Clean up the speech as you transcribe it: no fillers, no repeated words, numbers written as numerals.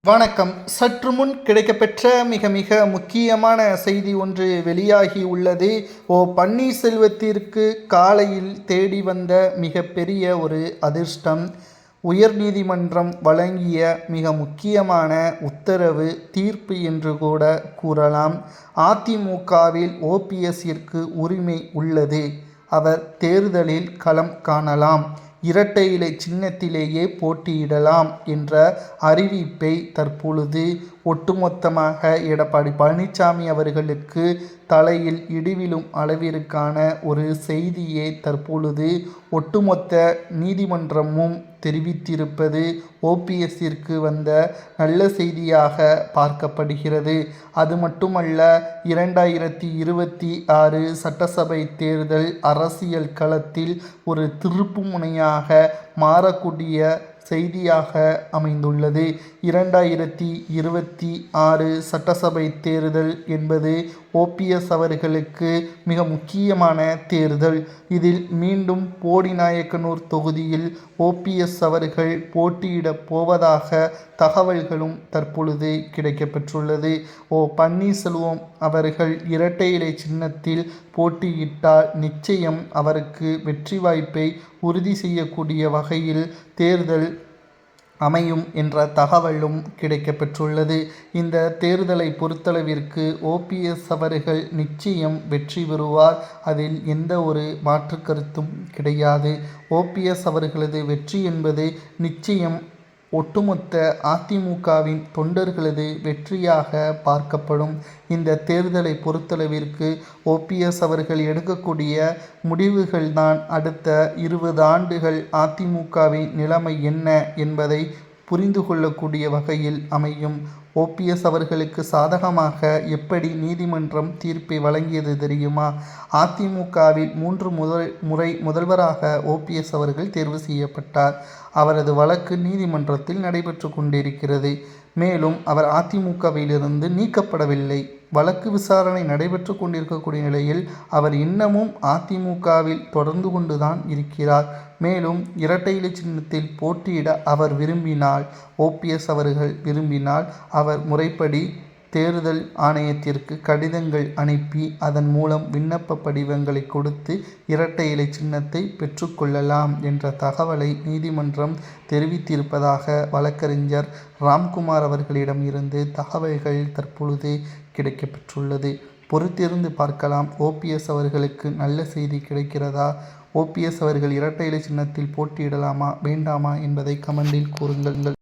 வணக்கம். சற்று முன் கிடைக்கப்பெற்ற மிக மிக முக்கியமான செய்தி ஒன்று வெளியாகி உள்ளது. பன்னீர்செல்வத்திற்கு காலையில் தேடி வந்த மிகப்பெரிய ஒரு அதிர்ஷ்டம். உயர்நீதிமன்றம் வழங்கிய மிக முக்கியமான உத்தரவு, தீர்ப்பு என்று கூட கூறலாம். அதிமுகவில் ஓபிஎஸ்ஸிற்கு உரிமை உள்ளது. அவர் தேர்தலில் களம் காணலாம், இரட்டை இலை சின்னத்திலேயே போட்டியிடலாம் என்ற அறிவிப்பை தற்பொழுது ஒட்டுமொத்தமாக எடப்பாடி பழனிசாமி அவர்களுக்கு தலையில் இடிவிழும் அளவிற்கான ஒரு செய்தியை தற்பொழுது ஒட்டுமொத்த நீதிமன்றமும் தெரிவித்திருப்பது ஓபிஎஸ்ஸிற்கு வந்த நல்ல செய்தியாக பார்க்கப்படுகிறது. அது மட்டுமல்ல, 2026 சட்டசபை தேர்தல் அரசியல் களத்தில் ஒரு திருப்பு முனையாக மாறக்கூடிய செய்தியாக அமைந்துள்ளது. 2026 சட்டசபை தேர்தல் என்பது ஓபிஎஸ் அவர்களுக்கு மிக முக்கியமான தேர்தல். இதில் மீண்டும் போடிநாயக்கனூர் தொகுதியில் ஓபிஎஸ் அவர்கள் போட்டியிடப் போவதாக தகவல்களும் தற்பொழுது கிடைக்கப்பெற்றுள்ளது. பன்னீர்செல்வம் அவர்கள் இரட்டை இலை சின்னத்தில் போட்டியிட்டால் நிச்சயம் அவருக்கு வெற்றி வாய்ப்பை உறுதி செய்யக்கூடிய வகையில் தேர்தல் அமையும் என்ற தகவலும் கிடைக்கப்பெற்றுள்ளது. இந்த தேர்தலை பொறுத்தளவிற்கு ஓபிஎஸ் அவர்கள் நிச்சயம் வெற்றி பெறுவார். அதில் எந்த ஒரு மாற்று கருத்தும் கிடையாது. ஓபிஎஸ் அவர்களது வெற்றி என்பது நிச்சயம் ஒட்டுமொத்த அதிமுகவின் தொண்டர்களது வெற்றியாக பார்க்கப்படும். இந்த தேர்தலை பொறுத்தளவிற்கு ஓபிஎஸ் அவர்கள் எடுக்கக்கூடிய முடிவுகள்தான் அடுத்த 20 ஆண்டுகள் அதிமுகவின் நிலைமை என்ன என்பதை புரிந்து கொள்ளக்கூடிய வகையில் அமையும். ஓபிஎஸ் அவர்களுக்கு சாதகமாக எப்படி நீதிமன்றம் தீர்ப்பை வழங்கியது தெரியுமா? அதிமுகவில் 3 முறை முதல்வராக ஓபிஎஸ் அவர்கள் தேர்வு செய்யப்பட்டார். அவரது வழக்கு நீதிமன்றத்தில் நடைபெற்று கொண்டிருக்கிறது. மேலும் அவர் அதிமுகவிலிருந்து நீக்கப்படவில்லை. வழக்கு விசாரணை நடைபெற்று கொண்டிருக்கக்கூடிய நிலையில் அவர் இன்னமும் அதிமுகவில் தொடர்ந்து கொண்டுதான் இருக்கிறார். மேலும் இரட்டை இலை சின்னத்தில் போட்டியிட அவர் விரும்பினால், ஓபிஎஸ் அவர்கள் விரும்பினால், அவர் முறைப்படி தேர்தல் ஆணையத்திற்கு கடிதங்கள் அனுப்பி அதன் மூலம் விண்ணப்ப படிவங்களை கொடுத்து இரட்டை இலை சின்னத்தை பெற்றுக்கொள்ளலாம் என்ற தகவலை நீதிமன்றம் தெரிவித்திருப்பதாக வழக்கறிஞர் ராம்குமார் அவர்களிடம் இருந்து தகவல்கள் தற்பொழுது கிடைக்கப்பெற்றுள்ளது. பொறுத்திருந்து பார்க்கலாம், ஓபிஎஸ் அவர்களுக்கு நல்ல செய்தி கிடைக்கிறதா? ஓபிஎஸ் அவர்கள் இரட்டை இலை சின்னத்தில் போட்டியிடலாமா வேண்டாமா என்பதை கமெண்டில் கூறுங்கள்.